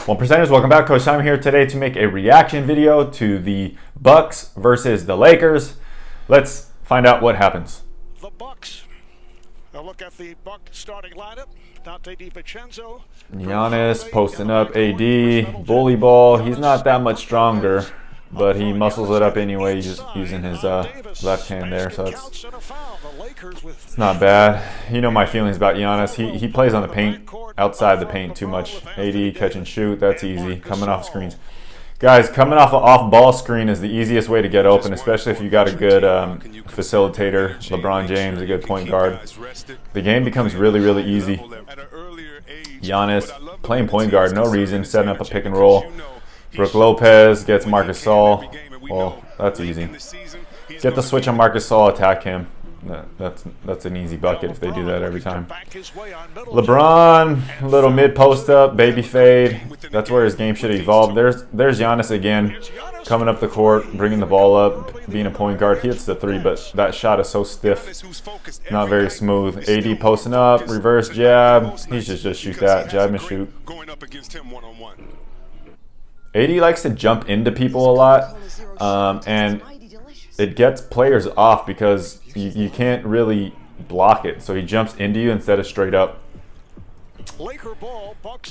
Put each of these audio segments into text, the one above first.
Well, presenters, welcome back. Coach Simon here today to make a reaction video to the Bucks versus the Lakers. Let's find out what happens. The Bucks. A look at the Bucks starting lineup. Dante DiVincenzo. Giannis posting up AD, bully ball. He's not that much stronger, but he muscles it up anyway, just using his left hand there, so it's not bad. You know my feelings about Giannis. He plays on the paint, outside the paint too much. AD catch and shoot, that's easy. Coming off screens. Guys, coming off an off-ball screen is the easiest way to get open, especially if you got a good facilitator, LeBron James, a good point guard. The game becomes really, really easy. Giannis playing point guard, no reason, setting up a pick and roll. Brook Lopez gets Marc Gasol. Well, that's easy. Get the switch on Marc Gasol, attack him. That's an easy bucket if they do that every time. LeBron, little mid post up, baby fade. That's where his game should evolve. There's Giannis again, coming up the court, bringing the ball up, being a point guard. He hits the three, but that shot is so stiff, not very smooth. AD posting up, reverse jab. He should just shoot that, jab and shoot. AD likes to jump into people a lot, and it gets players off because you can't really block it. So he jumps into you instead of straight up.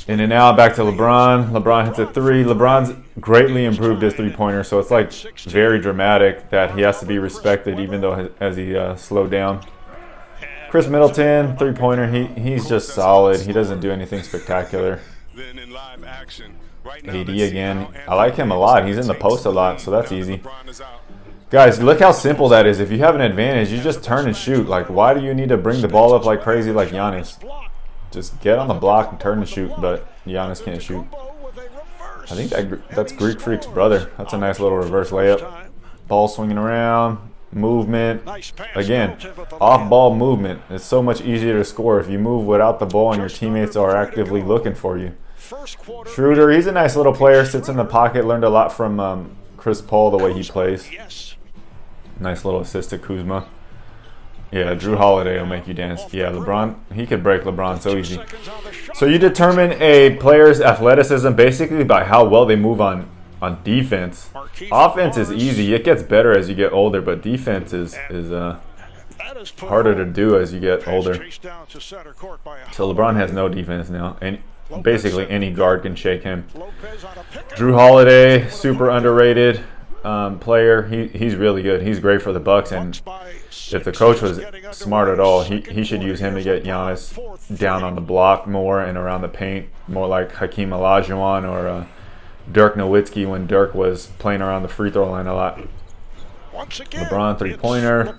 In and out, back to LeBron. LeBron hits a three. LeBron's greatly improved his three-pointer, so it's like very dramatic that he has to be respected even though as he slowed down. Chris Middleton, three-pointer, he's just solid. He doesn't do anything spectacular. AD again. I like him a lot. He's in the post a lot, so that's easy. Guys, look how simple that is. If you have an advantage, you just turn and shoot. Like, why do you need to bring the ball up like crazy like Giannis? Just get on the block and turn and shoot, but Giannis can't shoot. I think that's Greek Freak's brother. That's a nice little reverse layup. Ball swinging around, movement. Again, off-ball movement. It's so much easier to score if you move without the ball and your teammates are actively looking for you. Schroeder, he's a nice little player, sits in the pocket, learned a lot from Chris Paul, the way he plays. Nice little assist to Kuzma. Yeah, Drew Holiday will make you dance. Yeah, LeBron, he could break LeBron so easy. So you determine a player's athleticism basically by how well they move on defense. Offense is easy. It gets better as you get older, but defense is harder to do as you get older. So LeBron has no defense now, and basically any guard can shake him. Drew Holiday, super underrated player. He's really good. He's great for the Bucks, and if the coach was smart at all, he should use him to get Giannis down on the block more and around the paint, more like Hakeem Olajuwon or Dirk Nowitzki when Dirk was playing around the free throw line a lot. LeBron three-pointer.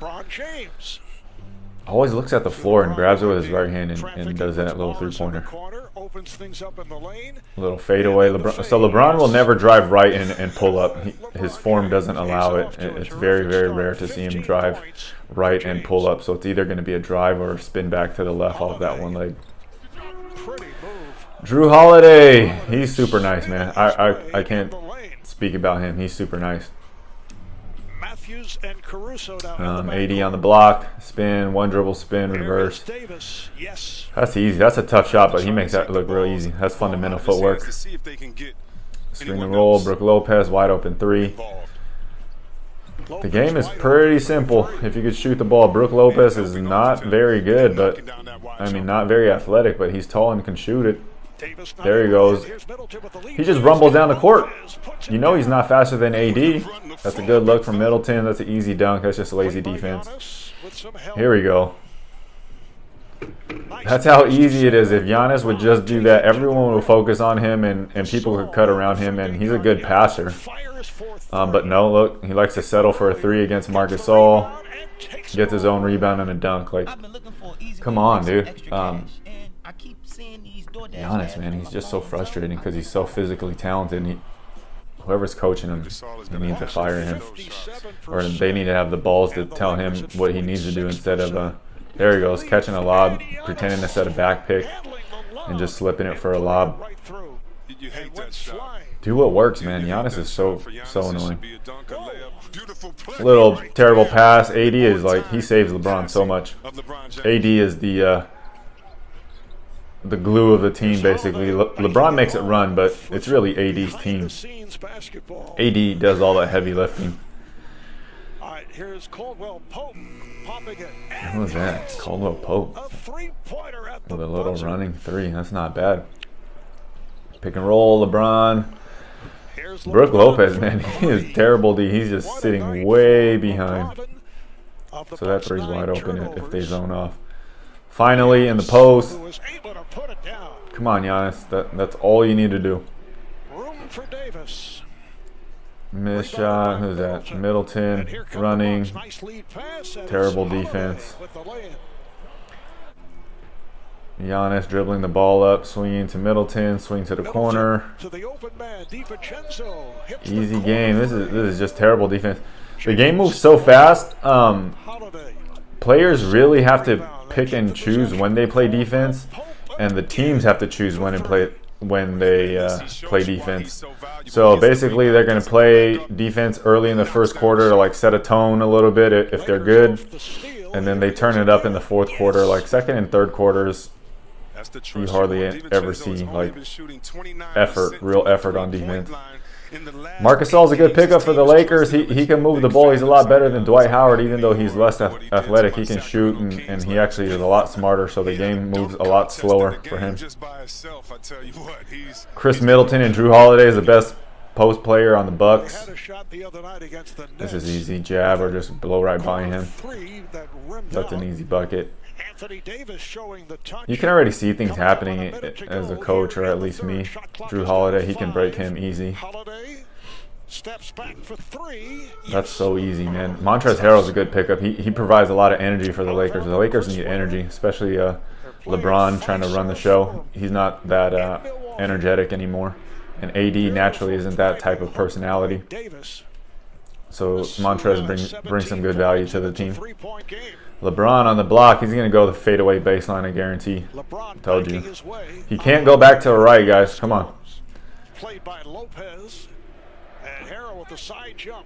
Always looks at the floor and grabs it with his right hand and does that little three-pointer. Little fadeaway. So LeBron will never drive right and pull up. His form doesn't allow it. It's very, very rare to see him drive right and pull up. So it's either going to be a drive or a spin back to the left off that one leg. Drew Holiday. He's super nice, man. I can't speak about him. He's super nice. AD on the block, spin, one dribble spin, reverse. That's easy. That's a tough shot, but he makes that look real easy. That's fundamental footwork. Screen and roll, Brook Lopez, wide open three. The game is pretty simple if you could shoot the ball. Brook Lopez is not very good, but I mean not very athletic, but he's tall and can shoot it. There he goes. He just rumbles down the court. You know he's not faster than AD. That's a good look from Middleton. That's an easy dunk. That's just lazy defense. Here we go. That's how easy it is. If Giannis would just do that, everyone will focus on him and people could cut around him, and he's a good passer. But no, look, he likes to settle for a three against Marc Gasol. Gets his own rebound and a dunk. Like, come on, dude. Giannis, man, he's just so frustrating because he's so physically talented. And whoever's coaching him, they need to fire him, or they need to have the balls to tell him what he needs to do instead of there he goes, catching a lob, pretending to set a back pick, and just slipping it for a lob. Do what works, man. Giannis is so annoying. Little terrible pass. AD is like, he saves LeBron so much. AD is the the glue of the team, basically. LeBron makes it run, but it's really AD's team. AD does all that heavy lifting. All right, here's Caldwell Pope popping it. Who was that? Caldwell Pope. A three-pointer at the With a little buzzer. running three. That's not bad. Pick and roll, LeBron. Here's Brook LeBron. Lopez, man, he is terrible D. He's just sitting way behind. So that three's wide open if they zone off. Finally, in the post. Who was able to put it down. Come on, Giannis. That's all you need to do. Room for Davis. Miss shot. Who's that? And Middleton here come the running. Bucks. Nice lead pass, and Terrible it's Holiday defense. with the lay-in. Giannis dribbling the ball up, swinging to Middleton, swing to the corner. To the open man, DiVincenzo hits the Easy corner game. This three. is just terrible defense. The game moves so fast. Holiday. Players really have to pick and choose when they play defense, and the teams have to choose when they play defense. So basically, they're going to play defense early in the first quarter to like set a tone a little bit if they're good, and then they turn it up in the fourth quarter. Like second and third quarters, you hardly ever see like real effort on defense. Marc Gasol's a good pickup for the Lakers. He can move the ball. He's a lot better than Dwight Howard, even though he's less athletic. He can shoot, and he actually is a lot smarter, so the game moves a lot slower for him. Chris Middleton and Drew Holiday is the best post player on the Bucks. This is easy. Jab or just blow right by him. That's an easy bucket. Anthony Davis showing the touch. You can already see things happening as a coach, or at least me. Drew Holiday, he can break him easy. Holiday steps back for three. That's so easy, man. Montrezl Harrell's a good pickup. He provides a lot of energy for the Lakers. The Lakers need energy, especially LeBron trying to run the show. He's not that energetic anymore. And AD naturally isn't that type of personality. Davis. So Montrezl brings some good value to the team. 3-point game. LeBron on the block. He's going to go the fadeaway baseline, I guarantee. LeBron Told you. backing his way. He can't go back to the right, guys. Come on. Played by Lopez. And Harrell with the side jump.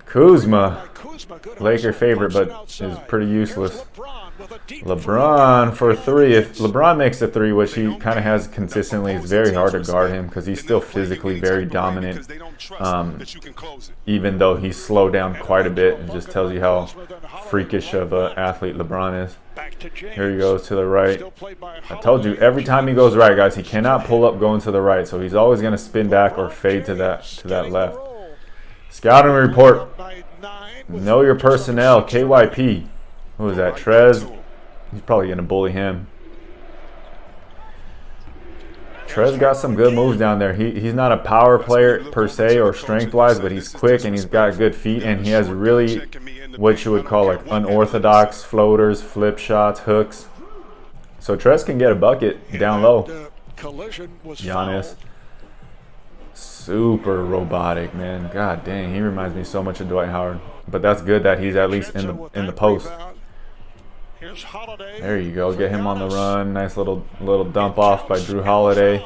Kuzma. By Kuzma, good Laker hustle, favorite, puts it but outside. is pretty useless. Here's LeBron with a deep LeBron for three. If LeBron makes a three, which he kind of has consistently, it's very hard to guard him because he's still physically very dominant, even though he's slowed down quite a bit. It just tells you how freakish of an athlete LeBron is. Back to James. Here he goes to the right. Still played by I told you, every time he goes right, guys, he cannot pull up going to the right, so he's always going to spin back or fade to that left. Scouting report. Know your personnel. KYP. Who is that? Trez. He's probably going to bully him. Trez got some good moves down there. He's not a power player per se or strength-wise, but he's quick and he's got good feet, and he has really what you would call like unorthodox floaters, flip shots, hooks. So Trez can get a bucket down low. Giannis. Super robotic, man. God dang, he reminds me so much of Dwight Howard. But that's good that he's at least in the post. There you go. Get him on the run. Nice little dump off by Drew Holiday.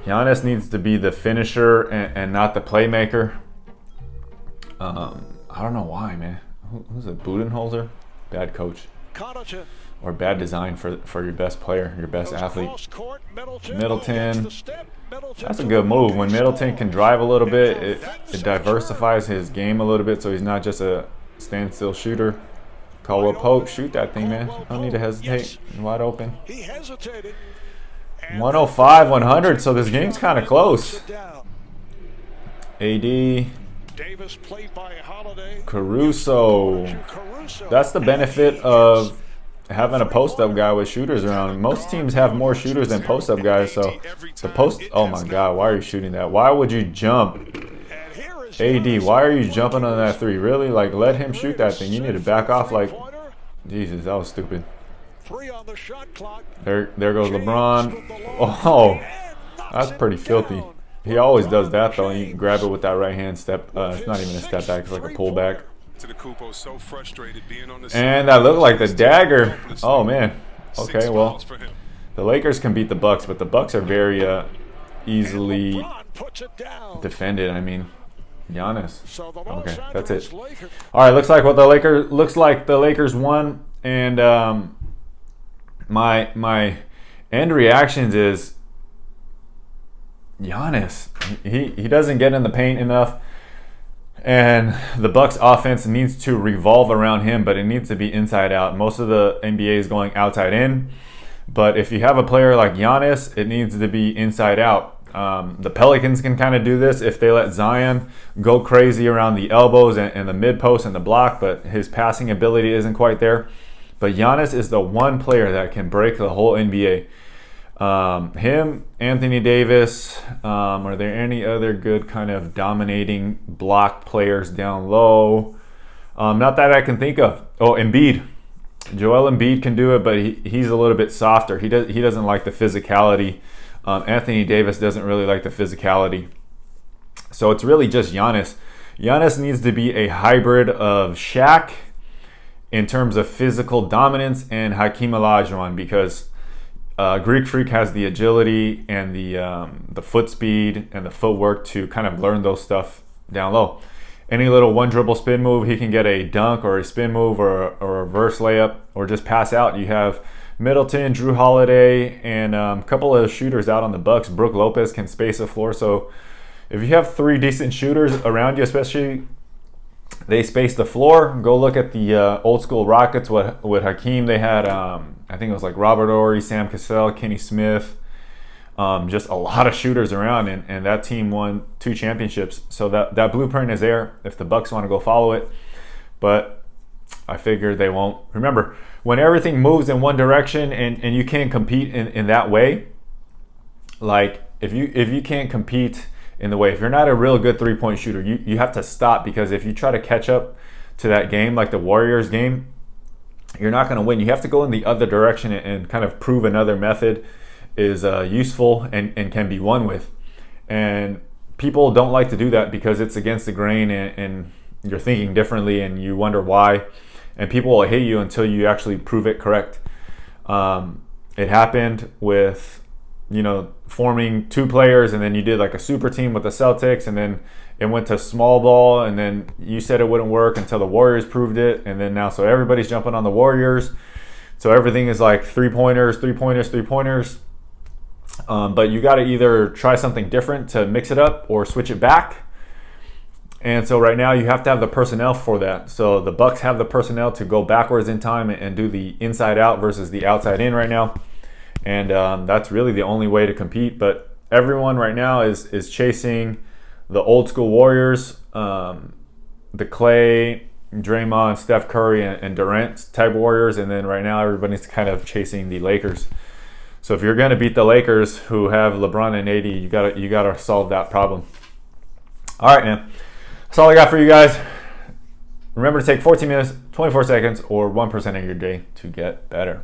Giannis needs to be the finisher and not the playmaker. I don't know why, man. Who's it? Budenholzer? Bad coach. Or bad design for your best player, your best athlete. Middleton. That's a good move. When Middleton can drive a little bit, it diversifies his game a little bit, so he's not just a standstill shooter. Caldwell Pope, shoot that thing, man. Don't need to hesitate. Wide open. 105, 100, so this game's kind of close. AD. Caruso. That's the benefit of having a post-up guy with shooters around. Most teams have more shooters than post-up guys, so the post... Oh, my God, why are you shooting that? Why would you jump? AD, why are you jumping on that three? Really? Like, let him shoot that thing. You need to back off like... Jesus, that was stupid. There goes LeBron. Oh, that's pretty filthy. He always does that, though. You grab it with that right hand step. It's not even a step back. It's like a pullback. And that looked like the dagger. Oh, man. Okay, well, the Lakers can beat the Bucks, but the Bucks are very easily defended. I mean, Giannis. Okay, that's it. All right, looks like the Lakers won, and my end reactions is Giannis. He doesn't get in the paint enough, and the Bucks offense needs to revolve around him, but it needs to be inside out. Most of the NBA is going outside in, but if you have a player like Giannis, it needs to be inside out. The Pelicans can kind of do this if they let Zion go crazy around the elbows and the mid post and the block, but his passing ability isn't quite there. But Giannis is the one player that can break the whole NBA. Him, Anthony Davis. Are there any other good kind of dominating block players down low? Not that I can think of. Oh, Embiid. Joel Embiid can do it, but he's a little bit softer. He doesn't like the physicality. Anthony Davis doesn't really like the physicality. So it's really just Giannis. Giannis needs to be a hybrid of Shaq in terms of physical dominance and Hakeem Olajuwon, because Greek Freak has the agility and the foot speed and the footwork to kind of learn those stuff down low. Any little one dribble spin move, he can get a dunk or a spin move or a reverse layup or just pass out. You have Middleton, Drew Holiday, and a couple of shooters out on the Bucks. Brook Lopez can space the floor. So if you have three decent shooters around you, especially they space the floor. Go look at the old school Rockets with Hakeem. They had, I think it was like Robert Horry, Sam Cassell, Kenny Smith. Just a lot of shooters around, and that team won 2 championships. So that blueprint is there if the Bucks want to go follow it. But I figured they won't. Remember, when everything moves in one direction and you can't compete in that way, like if you can't compete in the way, if you're not a real good three-point shooter, you have to stop, because if you try to catch up to that game, like the Warriors game, you're not going to win. You have to go in the other direction and kind of prove another method is useful and can be won with. And people don't like to do that because it's against the grain and you're thinking differently and you wonder why. And people will hate you until you actually prove it correct. It happened with, forming 2 players, and then you did like a super team with the Celtics, and then it went to small ball, and then you said it wouldn't work until the Warriors proved it, and then now so everybody's jumping on the Warriors. So everything is like three-pointers. But you got to either try something different to mix it up or switch it back. And so right now you have to have the personnel for that. So the Bucks have the personnel to go backwards in time and do the inside out versus the outside in right now. And that's really the only way to compete. But everyone right now is chasing the old school Warriors, the Clay, Draymond, Steph Curry, and Durant type Warriors. And then right now everybody's kind of chasing the Lakers. So if you're going to beat the Lakers, who have LeBron and AD, you gotta solve that problem. All right, man. That's all I got for you guys. Remember to take 14 minutes, 24 seconds, or 1% of your day to get better.